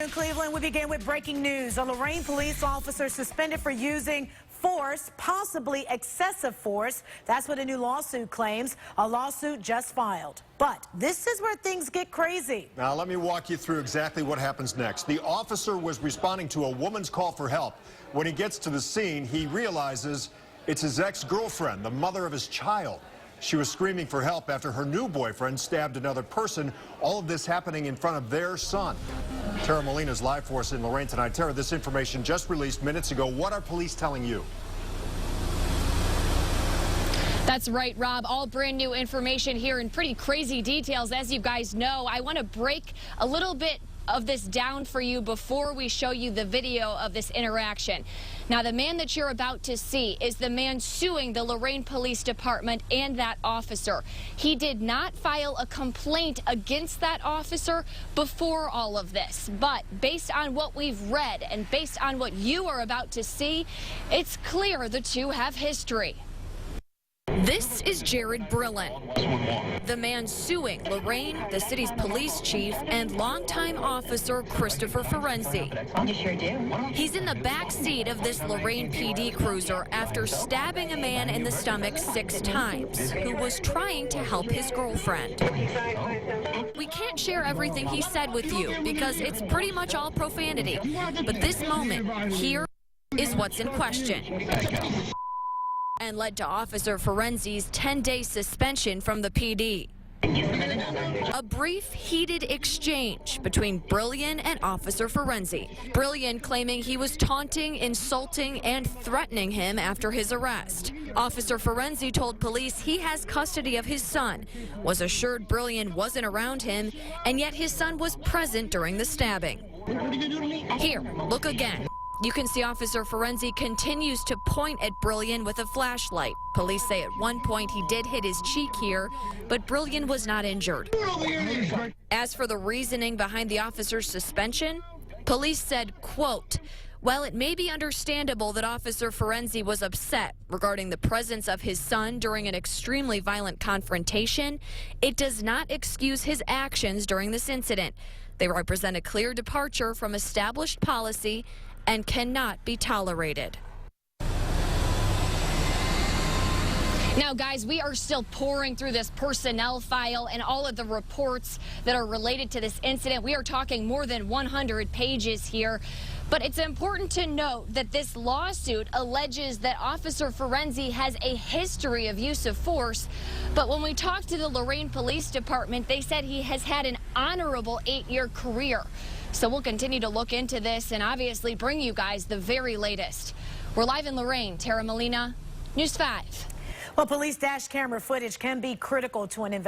afternoon, Cleveland. We begin with breaking news. A Lorain police officer suspended for using force, possibly excessive force. That's what a new lawsuit claims. A lawsuit just filed. But this is where things get crazy. Now, let me walk you through exactly what happens next. The officer was responding to a woman's call for help. When he gets to the scene, he realizes it's his ex-girlfriend, the mother of his child. She was screaming for help after her new boyfriend stabbed another person. All of this happening in front of their son. Tara Molina's live for us in Lorain tonight. Tara, this information just released minutes ago. What are police telling you? That's right, Rob. All brand new information here and pretty crazy details. As you guys know, I want to break a little bit of this down for you before we show you the video of this interaction. Now, the man that you're about to see is the man suing the Lorain Police Department and that officer. He did not file a complaint against that officer before all of this, but based on what we've read and based on what you are about to see, it's clear the two have history. This is Jared Brillin, the man suing Lorain, the city's police chief, and longtime officer Christopher Ferenzi. He's in the back seat of this Lorain PD cruiser after stabbing a man in the stomach 6 times who was trying to help his girlfriend. We can't share everything he said with you because it's pretty much all profanity, but this moment here is what's in question and led to Officer Ferenzi's 10-day suspension from the PD. A brief, heated exchange between Brillin and Officer Ferenzi. Brillin claiming he was taunting, insulting, and threatening him after his arrest. Officer Ferenzi told police he has custody of his son, was assured Brillin wasn't around him, and yet his son was present during the stabbing. Here, look again. You can see Officer Ferenzi continues to point at Brillin with a flashlight. Police say at one point he did hit his cheek here, but Brillin was not injured. As for the reasoning behind the officer's suspension, police said, quote, "While it may be understandable that Officer Ferenzi was upset regarding the presence of his son during an extremely violent confrontation, it does not excuse his actions during this incident. They represent a clear departure from established policy and cannot be tolerated." Now, guys, we are still pouring through this personnel file and all of the reports that are related to this incident. We are talking more than 100 pages here. But it's important to note that this lawsuit alleges that Officer Ferenzi has a history of use of force. But when we talked to the Lorain Police Department, they said he has had an honorable 8-year career. So we'll continue to look into this and obviously bring you guys the very latest. We're live in Lorain. Tara Molina, News 5. Well, police dash camera footage can be critical to an investigation.